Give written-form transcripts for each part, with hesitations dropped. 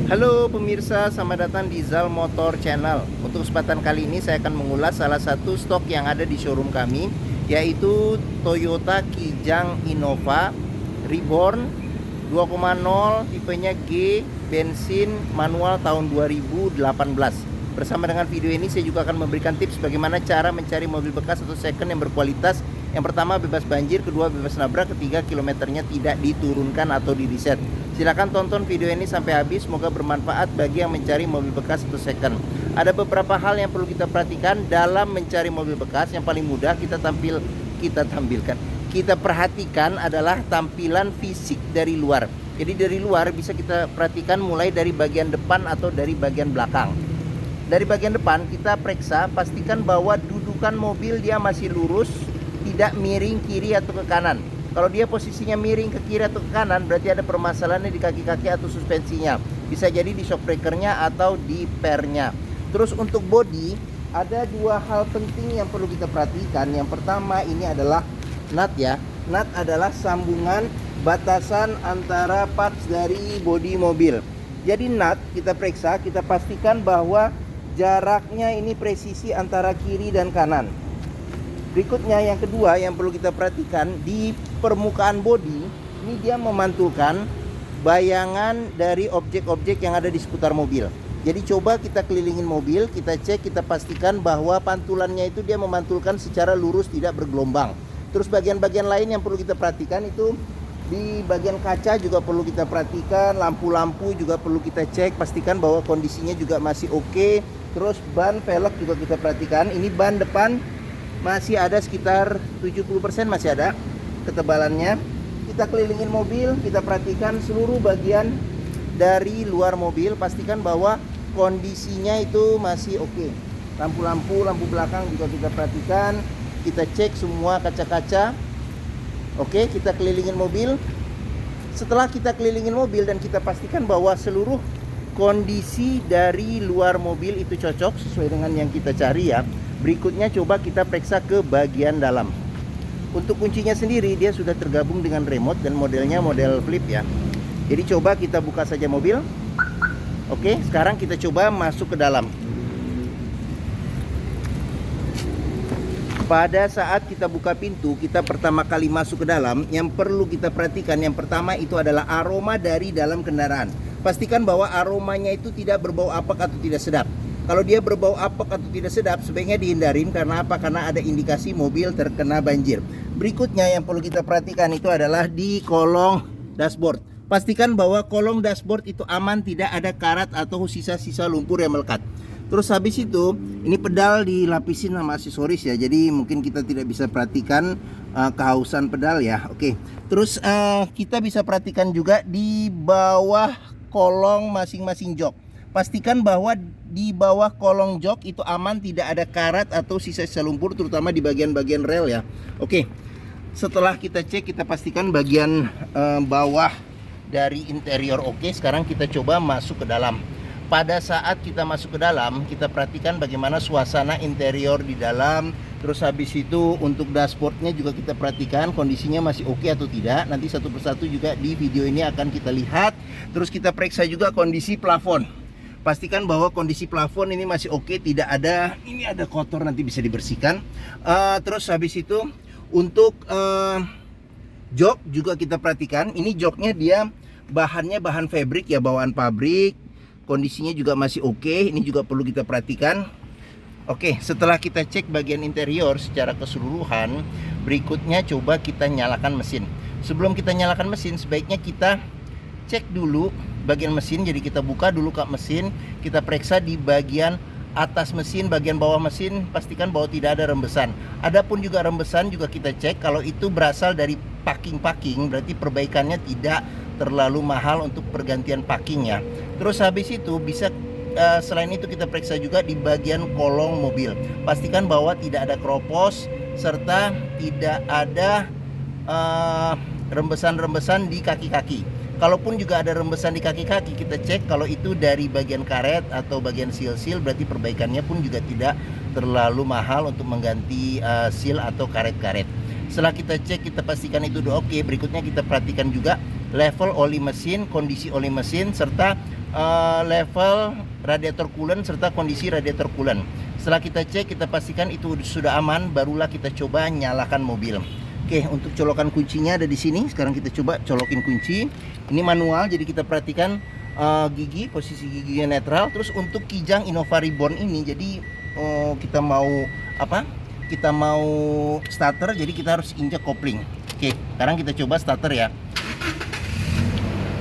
Halo pemirsa, selamat datang di Zal Motor Channel. Untuk kesempatan kali ini saya akan mengulas salah satu stok yang ada di showroom kami, yaitu Toyota Kijang Innova Reborn 2.0 tipenya G, bensin manual tahun 2018. Bersama dengan video ini saya juga akan memberikan tips bagaimana cara mencari mobil bekas atau second yang berkualitas. Yang pertama bebas banjir, kedua bebas nabrak, ketiga kilometernya tidak diturunkan atau di reset. Silahkan tonton video ini sampai habis, semoga bermanfaat bagi yang mencari mobil bekas atau second. Ada beberapa hal yang perlu kita perhatikan dalam mencari mobil bekas. Yang paling mudah kita perhatikan adalah tampilan fisik dari luar. Jadi dari luar bisa kita perhatikan mulai dari bagian depan atau dari bagian belakang. Dari bagian depan kita periksa, pastikan bahwa dudukan mobil dia masih lurus, tidak miring kiri atau ke kanan. Kalau dia posisinya miring ke kiri atau ke kanan, berarti ada permasalahannya di kaki-kaki atau suspensinya. Bisa jadi di shock breakernya atau di pernya. Terus untuk bodi, ada dua hal penting yang perlu kita perhatikan. Yang pertama ini adalah nut ya. Nut adalah sambungan batasan antara parts dari bodi mobil. Jadi nut kita periksa, kita pastikan bahwa jaraknya ini presisi antara kiri dan kanan. Berikutnya yang kedua yang perlu kita perhatikan, di permukaan bodi ini dia memantulkan bayangan dari objek-objek yang ada di seputar mobil. Jadi coba kita kelilingin mobil, kita cek, kita pastikan bahwa pantulannya itu dia memantulkan secara lurus, tidak bergelombang. Terus bagian-bagian lain yang perlu kita perhatikan itu di bagian kaca juga perlu kita perhatikan, lampu-lampu juga perlu kita cek, pastikan bahwa kondisinya juga masih oke. Terus ban velg juga kita perhatikan. Ini ban depan masih ada sekitar 70% masih ada ketebalannya. Kita kelilingin mobil, kita perhatikan seluruh bagian dari luar mobil, pastikan bahwa kondisinya itu masih oke. Lampu-lampu, lampu belakang juga kita perhatikan. Kita cek semua kaca-kaca. Oke, kita kelilingin mobil. Setelah kita kelilingin mobil dan kita pastikan bahwa seluruh kondisi dari luar mobil itu cocok sesuai dengan yang kita cari ya. Berikutnya coba kita periksa ke bagian dalam. Untuk kuncinya sendiri dia sudah tergabung dengan remote dan modelnya model flip ya. Jadi coba kita buka saja mobil. Oke, sekarang kita coba masuk ke dalam. Pada saat kita buka pintu, kita pertama kali masuk ke dalam, yang perlu kita perhatikan yang pertama itu adalah aroma dari dalam kendaraan. Pastikan bahwa aromanya itu tidak berbau apek atau tidak sedap. Kalau dia berbau apek atau tidak sedap, sebaiknya dihindarin. Karena apa? Karena ada indikasi mobil terkena banjir. Berikutnya yang perlu kita perhatikan itu adalah di kolong dashboard. Pastikan bahwa kolong dashboard itu aman, tidak ada karat atau sisa-sisa lumpur yang melekat. Terus habis itu, ini pedal dilapisin sama aksesoris ya. Jadi mungkin kita tidak bisa perhatikan kehausan pedal ya. Oke. Terus kita bisa perhatikan juga di bawah kolong masing-masing jok. Pastikan bahwa di bawah kolong jok itu aman, tidak ada karat atau sisa-sisa lumpur, terutama di bagian-bagian rel ya. Oke. Setelah kita cek, kita pastikan bagian bawah dari interior oke. Sekarang kita coba masuk ke dalam. Pada saat kita masuk ke dalam, kita perhatikan bagaimana suasana interior di dalam. Terus habis itu untuk dashboardnya juga kita perhatikan kondisinya masih oke atau tidak. Nanti satu persatu juga di video ini akan kita lihat. Terus kita periksa juga kondisi plafon. Pastikan bahwa kondisi plafon ini masih oke, tidak ada, ini ada kotor nanti bisa dibersihkan. Terus habis itu untuk jok juga kita perhatikan. Ini joknya dia bahannya bahan fabric ya, bawaan pabrik. Kondisinya juga masih oke, ini juga perlu kita perhatikan. Oke, setelah kita cek bagian interior secara keseluruhan, berikutnya coba kita nyalakan mesin. Sebelum kita nyalakan mesin, sebaiknya kita cek dulu bagian mesin. Jadi kita buka dulu kap mesin, kita periksa di bagian atas mesin, bagian bawah mesin, pastikan bahwa tidak ada rembesan. Adapun juga rembesan juga kita cek, kalau itu berasal dari packing, berarti perbaikannya tidak terlalu mahal untuk pergantian packing ya. Terus habis itu bisa selain itu kita periksa juga di bagian kolong mobil. Pastikan bahwa tidak ada keropos serta tidak ada rembesan-rembesan di kaki-kaki. Kalaupun juga ada rembesan di kaki-kaki, kita cek kalau itu dari bagian karet atau bagian seal-seal, berarti perbaikannya pun juga tidak terlalu mahal untuk mengganti seal atau karet-karet. Setelah kita cek, kita pastikan itu udah oke. Berikutnya kita perhatikan juga level oli mesin, kondisi oli mesin, serta level radiator coolant serta kondisi radiator coolant. Setelah kita cek, kita pastikan itu sudah aman, barulah kita coba nyalakan mobil. Oke, untuk colokan kuncinya ada di sini. Sekarang kita coba colokin kunci. Ini manual, jadi kita perhatikan gigi, posisi giginya netral. Terus untuk kijang Innova Reborn ini, jadi kita mau apa? Kita mau starter, jadi kita harus injek kopling. Oke, sekarang kita coba starter ya.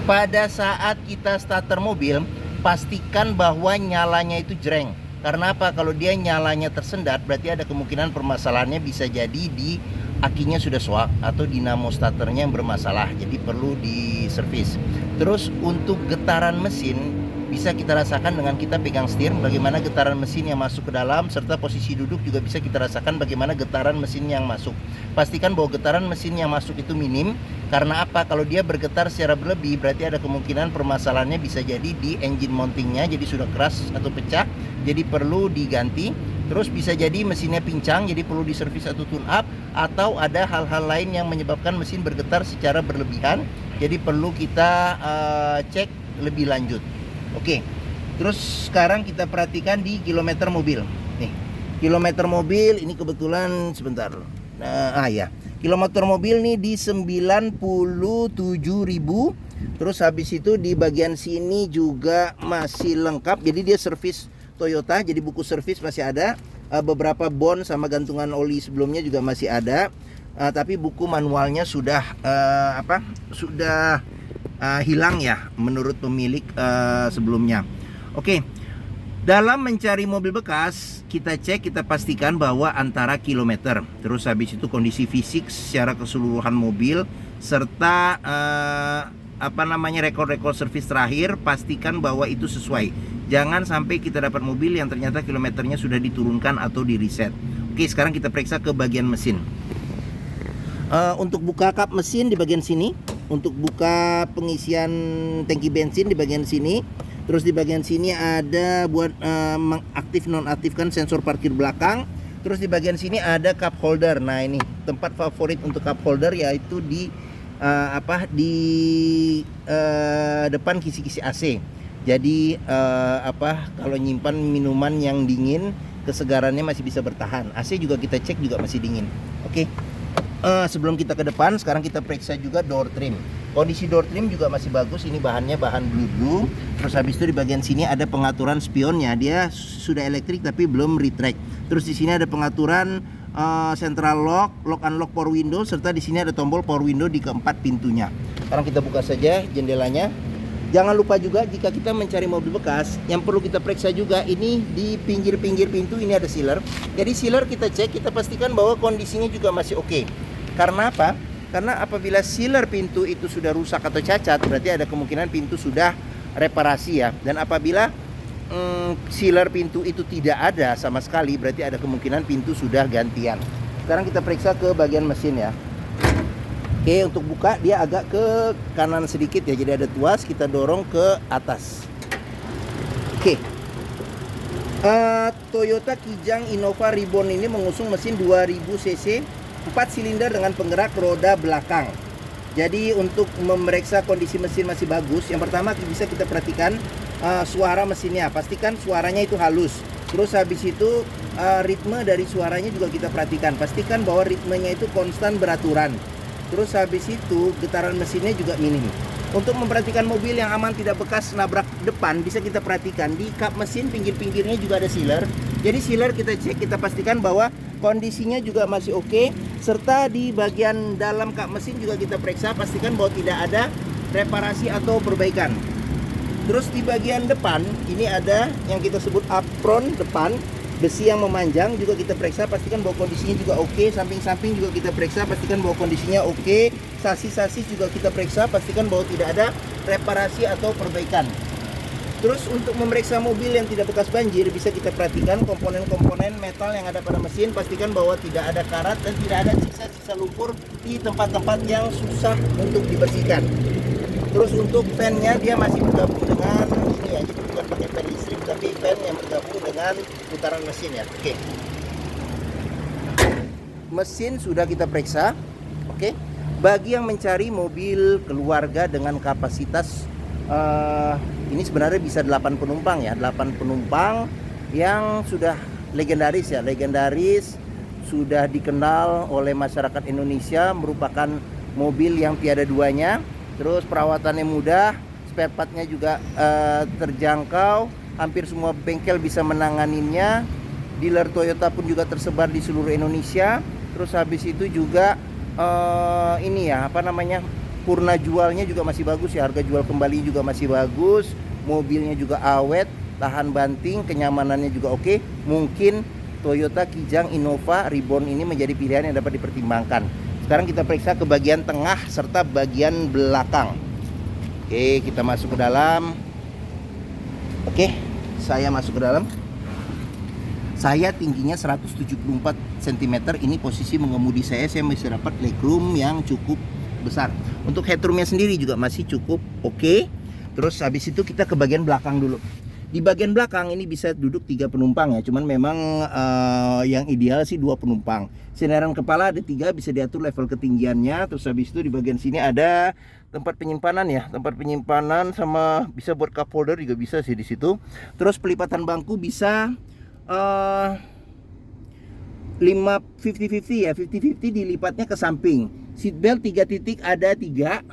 Pada saat kita starter mobil, pastikan bahwa nyalanya itu jreng. Karena apa? Kalau dia nyalanya tersendat, berarti ada kemungkinan permasalahannya bisa jadi di akinya sudah swak atau dinamo starternya yang bermasalah, jadi perlu diservis. Terus untuk getaran mesin bisa kita rasakan dengan kita pegang setir, bagaimana getaran mesin yang masuk ke dalam, serta posisi duduk juga bisa kita rasakan bagaimana getaran mesin yang masuk. Pastikan bahwa getaran mesin yang masuk itu minim. Karena apa? Kalau dia bergetar secara berlebih, berarti ada kemungkinan permasalahannya bisa jadi di engine mountingnya, jadi sudah keras atau pecah, jadi perlu diganti. Terus bisa jadi mesinnya pincang, jadi perlu diservis atau tune up, atau ada hal-hal lain yang menyebabkan mesin bergetar secara berlebihan, jadi perlu kita cek lebih lanjut. Oke, terus sekarang kita perhatikan di kilometer mobil. Nih, kilometer mobil ini kebetulan sebentar. Ya, kilometer mobil nih di 97.000. Terus habis itu di bagian sini juga masih lengkap, jadi dia servis Toyota, jadi buku servis masih ada, beberapa bon sama gantungan oli sebelumnya juga masih ada, tapi buku manualnya sudah hilang ya menurut pemilik sebelumnya. Oke, dalam mencari mobil bekas kita cek, kita pastikan bahwa antara kilometer, terus habis itu kondisi fisik secara keseluruhan mobil, serta rekor-rekor servis terakhir, pastikan bahwa itu sesuai. Jangan sampai kita dapat mobil yang ternyata kilometernya sudah diturunkan atau di reset. Oke, sekarang kita periksa ke bagian mesin. Untuk buka kap mesin di bagian sini, untuk buka pengisian tangki bensin di bagian sini. Terus di bagian sini ada buat mengaktif nonaktifkan sensor parkir belakang. Terus di bagian sini ada cup holder. Nah, ini tempat favorit untuk cup holder, yaitu di depan kisi-kisi AC. Jadi kalau nyimpan minuman yang dingin, kesegarannya masih bisa bertahan. AC juga kita cek juga masih dingin. Oke. Sebelum kita ke depan, sekarang kita periksa juga door trim. Kondisi door trim juga masih bagus. Ini bahannya bahan blue. Terus habis itu di bagian sini ada pengaturan spionnya. Dia sudah elektrik tapi belum retract. Terus di sini ada pengaturan central lock unlock power window, serta di sini ada tombol power window di keempat pintunya. Sekarang kita buka saja jendelanya. Jangan lupa juga jika kita mencari mobil bekas, yang perlu kita periksa juga ini di pinggir-pinggir pintu ini ada sealer. Jadi sealer kita cek, kita pastikan bahwa kondisinya juga masih oke. Karena apa? Karena apabila sealer pintu itu sudah rusak atau cacat, berarti ada kemungkinan pintu sudah reparasi ya. Dan apabila sealer pintu itu tidak ada sama sekali, berarti ada kemungkinan pintu sudah gantian. Sekarang kita periksa ke bagian mesin ya. Oke, untuk buka dia agak ke kanan sedikit ya, jadi ada tuas, kita dorong ke atas. Oke, Toyota Kijang Innova Reborn ini mengusung mesin 2000 cc 4 silinder dengan penggerak roda belakang. Jadi untuk memeriksa kondisi mesin masih bagus, yang pertama bisa kita perhatikan suara mesinnya, pastikan suaranya itu halus. Terus habis itu ritme dari suaranya juga kita perhatikan, pastikan bahwa ritmenya itu konstan beraturan. Terus habis itu getaran mesinnya juga minim. Untuk memperhatikan mobil yang aman tidak bekas nabrak depan, bisa kita perhatikan di kap mesin pinggir-pinggirnya juga ada sealer. Jadi sealer kita cek, kita pastikan bahwa kondisinya juga masih oke. Serta di bagian dalam kap mesin juga kita periksa, pastikan bahwa tidak ada reparasi atau perbaikan. Terus di bagian depan ini ada yang kita sebut apron depan, besi yang memanjang juga kita periksa, pastikan bahwa kondisinya juga oke. Samping-samping juga kita periksa, pastikan bahwa kondisinya oke. Sasis-sasis juga kita periksa, pastikan bahwa tidak ada reparasi atau perbaikan. Terus untuk memeriksa mobil yang tidak bekas banjir, bisa kita perhatikan komponen-komponen metal yang ada pada mesin, pastikan bahwa tidak ada karat dan tidak ada sisa-sisa lumpur di tempat-tempat yang susah untuk dibersihkan. Terus untuk fan-nya dia masih bergabung dengan ini ya, jadi bukan pakai fan listrik tapi fan yang bergabung dengan putaran mesin ya. Oke. Mesin sudah kita periksa. Oke. Bagi yang mencari mobil keluarga dengan kapasitas Ini sebenarnya bisa 8 penumpang ya, 8 penumpang yang sudah legendaris ya, legendaris, sudah dikenal oleh masyarakat Indonesia, merupakan mobil yang tiada duanya. Terus perawatannya mudah, spare partnya juga terjangkau, hampir semua bengkel bisa menanganinya. Dealer Toyota pun juga tersebar di seluruh Indonesia. Terus habis itu juga ini ya, apa namanya, purna jualnya juga masih bagus ya, harga jual kembali juga masih bagus, mobilnya juga awet, tahan banting, kenyamanannya juga oke. Mungkin Toyota Kijang Innova Reborn ini menjadi pilihan yang dapat dipertimbangkan. Sekarang kita periksa ke bagian tengah serta bagian belakang. Oke, kita masuk ke dalam. Oke, saya masuk ke dalam. Saya tingginya 174 cm, ini posisi mengemudi saya masih dapat legroom yang cukup besar. Untuk headroomnya sendiri juga masih cukup oke. Terus habis itu kita ke bagian belakang dulu. Di bagian belakang ini bisa duduk 3 penumpang ya, cuman memang yang ideal sih 2 penumpang. Sandaran kepala ada 3, bisa diatur level ketinggiannya. Terus habis itu di bagian sini ada tempat penyimpanan ya, tempat penyimpanan sama bisa buat cup holder juga bisa sih di situ. Terus pelipatan bangku bisa 50-50 ya, 50-50 dilipatnya ke samping. Seatbelt 3 titik ada 3,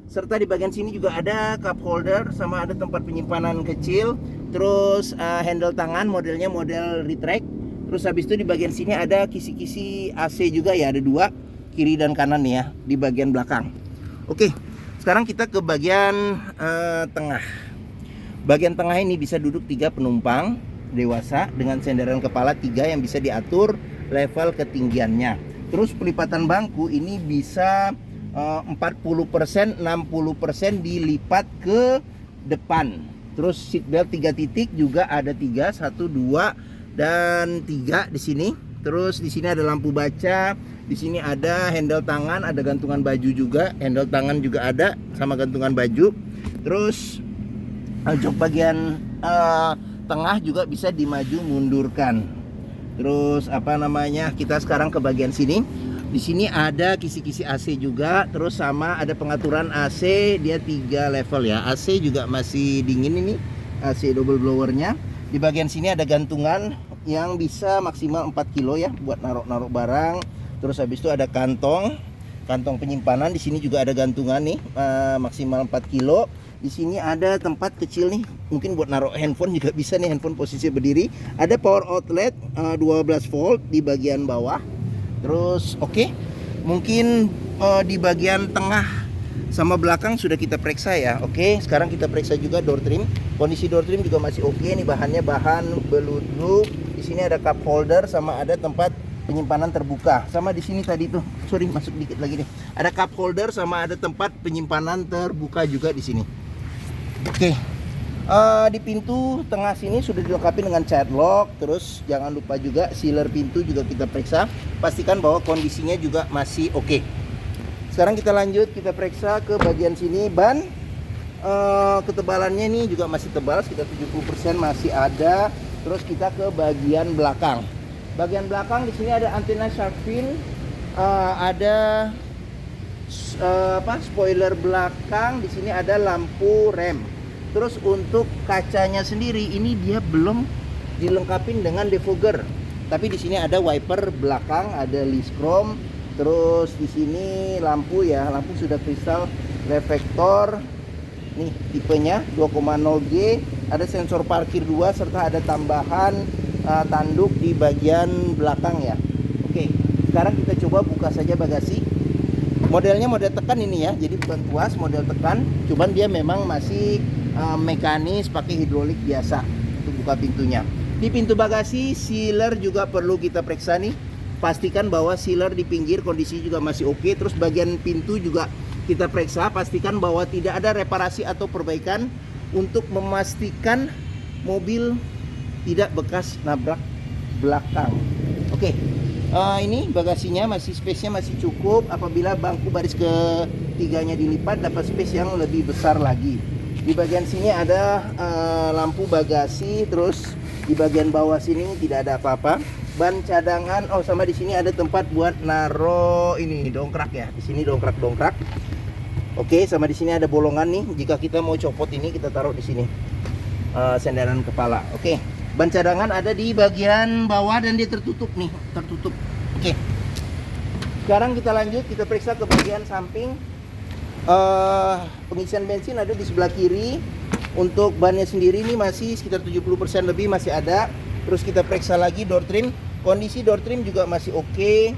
serta di bagian sini juga ada cup holder sama ada tempat penyimpanan kecil. Terus handle tangan modelnya model retract. Terus habis itu di bagian sini ada kisi-kisi AC juga ya, ada 2 kiri dan kanan nih ya di bagian belakang. Oke, sekarang kita ke bagian tengah. Bagian tengah ini bisa duduk 3 penumpang dewasa dengan sandaran kepala 3 yang bisa diatur level ketinggiannya. Terus pelipatan bangku ini bisa 40%, 60% dilipat ke depan. Terus seatbelt 3 titik juga ada 3, 1, 2 dan 3 di sini. Terus di sini ada lampu baca, di sini ada handle tangan, ada gantungan baju juga, handle tangan juga ada sama gantungan baju. Terus jok bagian tengah juga bisa dimaju mundurkan. Terus apa namanya, kita sekarang ke bagian sini. Di sini ada kisi-kisi AC juga, terus sama ada pengaturan AC, dia 3 level ya. AC juga masih dingin ini, AC double blowernya. Di bagian sini ada gantungan yang bisa maksimal 4 kilo ya buat naruh-naruh barang. Terus habis itu ada kantong penyimpanan. Di sini juga ada gantungan nih, maksimal 4 kilo. Di sini ada tempat kecil nih, mungkin buat naruh handphone juga bisa nih, handphone posisi berdiri. Ada power outlet 12 volt di bagian bawah. Terus oke, mungkin di bagian tengah sama belakang sudah kita periksa ya. Oke, sekarang kita periksa juga door trim. Kondisi door trim juga masih oke nih, bahannya bahan beludru. Di sini ada cup holder sama ada tempat penyimpanan terbuka. Sama di sini tadi tuh, sorry masuk dikit lagi nih. Ada cup holder sama ada tempat penyimpanan terbuka juga di sini. Oke. Di pintu tengah sini sudah dilengkapi dengan child lock. Terus jangan lupa juga sealer pintu juga kita periksa. Pastikan bahwa kondisinya juga masih oke. Sekarang kita lanjut, kita periksa ke bagian sini. Ban ketebalannya ini juga masih tebal, sekitar 70% masih ada. Terus kita ke bagian belakang. Bagian belakang di sini ada antena shark fin, ada spoiler belakang, di sini ada lampu rem. Terus untuk kacanya sendiri ini dia belum dilengkapi dengan defogger. Tapi di sini ada wiper belakang, ada list chrome. Terus di sini lampu ya, lampu sudah kristal reflektor. Nih tipenya 2,0G, ada sensor parkir 2 serta ada tambahan tanduk di bagian belakang ya. Oke, sekarang kita coba buka saja bagasi. Modelnya model tekan ini ya, jadi bukan tuas, model tekan. Cuman dia memang masih mekanis pakai hidrolik biasa untuk buka pintunya. Di pintu bagasi sealer juga perlu kita periksa nih. Pastikan bahwa sealer di pinggir kondisi juga masih oke. Terus bagian pintu juga kita periksa, pastikan bahwa tidak ada reparasi atau perbaikan untuk memastikan mobil tidak bekas nabrak belakang. Oke. Ini bagasinya masih, space-nya masih cukup. Apabila bangku baris ketiganya dilipat, dapat space yang lebih besar lagi. Di bagian sini ada lampu bagasi, terus di bagian bawah sini tidak ada apa-apa. Ban cadangan, oh sama di sini ada tempat buat naro ini dongkrak ya. Di sini dongkrak. Oke, sama di sini ada bolongan nih. Jika kita mau copot ini, kita taruh di sini. Sandaran kepala. Oke. Ban cadangan ada di bagian bawah dan dia tertutup nih, tertutup. Oke. Sekarang kita lanjut, kita periksa ke bagian samping. Pengisian bensin ada di sebelah kiri. Untuk bannya sendiri ini masih sekitar 70% lebih masih ada. Terus kita periksa lagi door trim. Kondisi door trim juga masih oke.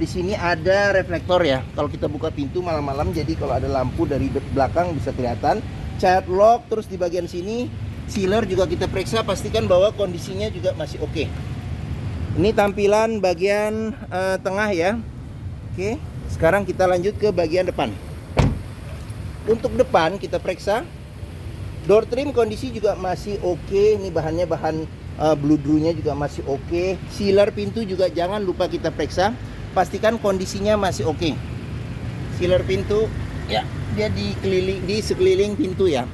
Di sini ada reflektor ya. Kalau kita buka pintu malam-malam, jadi kalau ada lampu dari belakang bisa kelihatan. Child lock. Terus di bagian sini sealer juga kita periksa, pastikan bahwa kondisinya juga masih oke. Ini tampilan bagian tengah ya. Oke. Sekarang kita lanjut ke bagian depan. Untuk depan kita periksa. Door trim kondisi juga masih oke. Ini bahannya bahan bludrunya juga masih oke. Sealer pintu juga jangan lupa kita periksa. Pastikan kondisinya masih oke. Sealer pintu ya, dia di sekeliling pintu ya.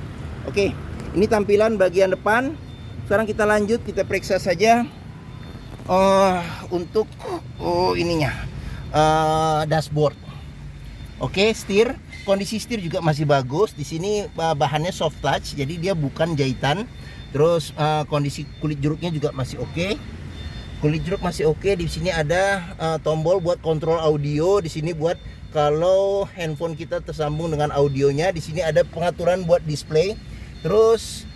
Oke, ini tampilan bagian depan. Sekarang kita lanjut, kita periksa saja untuk ininya dashboard. Oke, setir, kondisi setir juga masih bagus. Di sini bahannya soft touch, jadi dia bukan jahitan. Terus kondisi kulit jeruknya juga masih oke. Kulit jeruk masih oke. Di sini ada tombol buat kontrol audio. Di sini buat kalau handphone kita tersambung dengan audionya. Di sini ada pengaturan buat display. Terus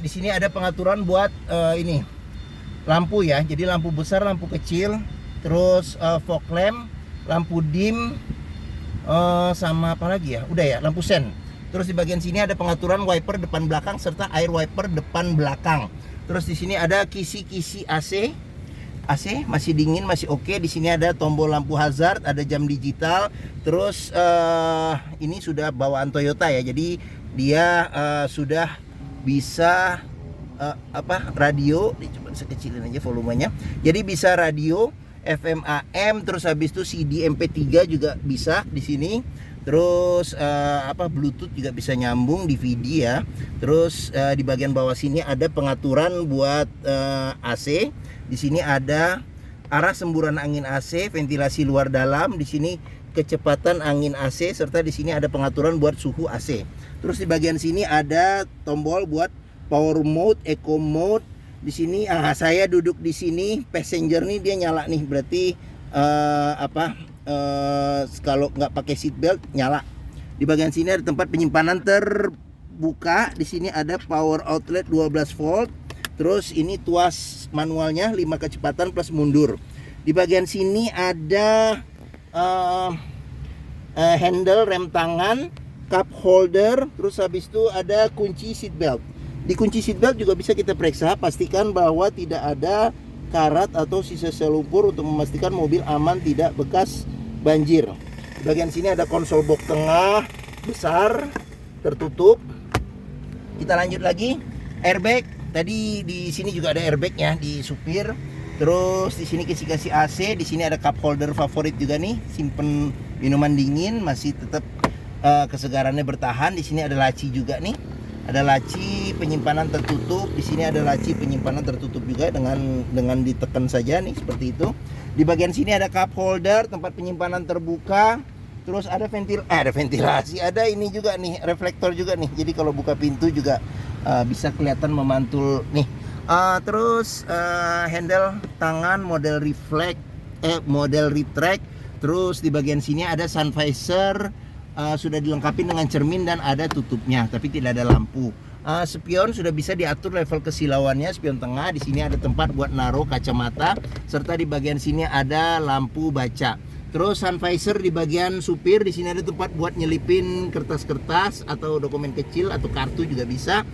di sini ada pengaturan buat ini lampu ya. Jadi lampu besar, lampu kecil. Terus fog lamp, lampu dim, sama apa lagi ya? Udah ya, lampu sen. Terus di bagian sini ada pengaturan wiper depan belakang serta air wiper depan belakang. Terus di sini ada kisi-kisi AC. AC masih dingin, masih oke. Di sini ada tombol lampu hazard, ada jam digital. Terus ini sudah bawaan Toyota ya. Jadi dia sudah bisa radio. Coba sekecilin aja volumenya. Jadi bisa radio FM AM, terus habis itu CD MP3 juga bisa di sini. Terus Bluetooth juga bisa nyambung, DVD ya. Terus di bagian bawah sini ada pengaturan buat AC. Di sini ada arah semburan angin AC, ventilasi luar dalam. Di sini kecepatan angin AC, serta di sini ada pengaturan buat suhu AC. Terus di bagian sini ada tombol buat power mode, eco mode. Di sini saya duduk di sini, passenger nih dia nyala nih, berarti kalau nggak pakai seat belt nyala. Di bagian sini ada tempat penyimpanan terbuka. Di sini ada power outlet 12 volt. Terus ini tuas manualnya 5 kecepatan plus mundur. Di bagian sini ada handle rem tangan, cup holder. Terus habis itu ada kunci seat belt. Di kunci seat belt juga bisa kita periksa, pastikan bahwa tidak ada karat atau sisa selumpur untuk memastikan mobil aman tidak bekas banjir. Di bagian sini ada konsol box tengah besar tertutup. Kita lanjut lagi. Airbag. Tadi di sini juga ada airbag ya di supir. Terus di sini kasih AC. Di sini ada cup holder favorit juga nih. Simpen minuman dingin masih tetap kesegarannya bertahan. Di sini ada laci juga nih. Ada laci penyimpanan tertutup. Di sini ada laci penyimpanan tertutup juga dengan ditekan saja nih seperti itu. Di bagian sini ada cup holder, tempat penyimpanan terbuka. Terus ada ventilasi, ada ini juga nih, reflektor juga nih. Jadi kalau buka pintu juga bisa kelihatan memantul nih. Terus handle tangan model model retract. Terus di bagian sini ada sun visor, sudah dilengkapi dengan cermin dan ada tutupnya, tapi tidak ada lampu. Spion sudah bisa diatur level kesilauannya, spion tengah. Di sini ada tempat buat naruh kacamata, serta di bagian sini ada lampu baca. Terus sun visor di bagian supir, di sini ada tempat buat nyelipin kertas-kertas atau dokumen kecil atau kartu juga bisa.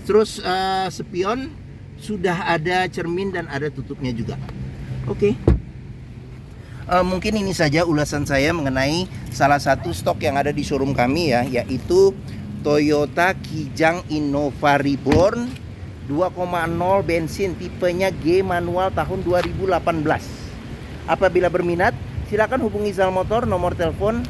Terus spion sudah ada cermin dan ada tutupnya juga. Oke. Mungkin ini saja ulasan saya mengenai salah satu stok yang ada di showroom kami ya, yaitu Toyota Kijang Innova Reborn 2.0 bensin tipenya G manual tahun 2018. Apabila berminat, silakan hubungi Zal Motor, nomor telepon,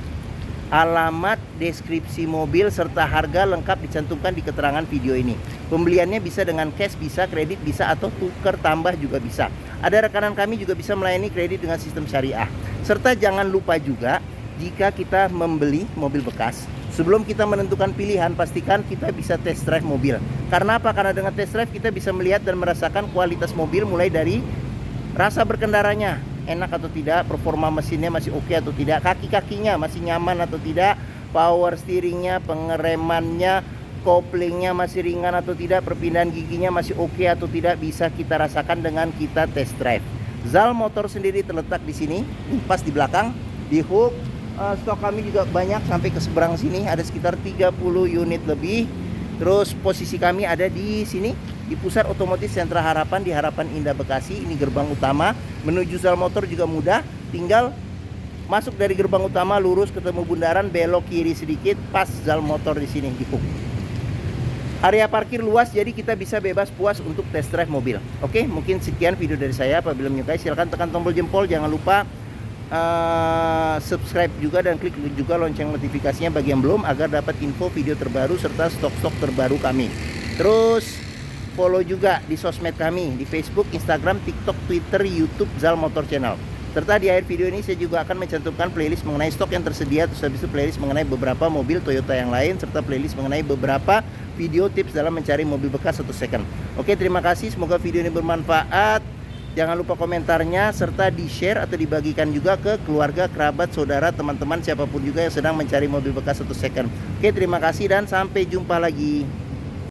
alamat, deskripsi mobil serta harga lengkap dicantumkan di keterangan video ini. Pembeliannya bisa dengan cash, bisa kredit, bisa atau tuker tambah juga bisa. Ada rekanan kami juga bisa melayani kredit dengan sistem syariah. Serta jangan lupa juga jika kita membeli mobil bekas, sebelum kita menentukan pilihan, pastikan kita bisa test drive mobil. Karena apa? Karena dengan test drive kita bisa melihat dan merasakan kualitas mobil, mulai dari rasa berkendaranya, enak atau tidak, performa mesinnya masih oke atau tidak, kaki-kakinya masih nyaman atau tidak, power steeringnya, pengeremannya, koplingnya masih ringan atau tidak, perpindahan giginya masih oke atau tidak, bisa kita rasakan dengan kita test drive. Zal Motor sendiri terletak di sini, pas di belakang, di hook. Stok kami juga banyak sampai ke seberang sini, ada sekitar 30 unit lebih. Terus posisi kami ada di sini, di Pusat Otomotif Sentra Harapan, di Harapan Indah Bekasi. Ini gerbang utama, menuju Zal Motor juga mudah, tinggal masuk dari gerbang utama, lurus ketemu bundaran, belok kiri sedikit, pas Zal Motor di sini di hook. Area parkir luas, jadi kita bisa bebas puas untuk test drive mobil. Oke, mungkin sekian video dari saya. Apabila menyukai, silahkan tekan tombol jempol, jangan lupa subscribe juga dan klik juga lonceng notifikasinya bagi yang belum, agar dapat info video terbaru serta stok-stok terbaru kami. Terus follow juga di sosmed kami, di Facebook, Instagram, TikTok, Twitter, YouTube, Zal Motor Channel. Serta di akhir video ini saya juga akan mencantumkan playlist mengenai stok yang tersedia, terus habis itu playlist mengenai beberapa mobil Toyota yang lain, serta playlist mengenai beberapa video tips dalam mencari mobil bekas atau second. Oke, terima kasih, semoga video ini bermanfaat. Jangan lupa komentarnya, serta di-share atau dibagikan juga ke keluarga, kerabat, saudara, teman-teman, siapapun juga yang sedang mencari mobil bekas atau second. Oke, terima kasih dan sampai jumpa lagi.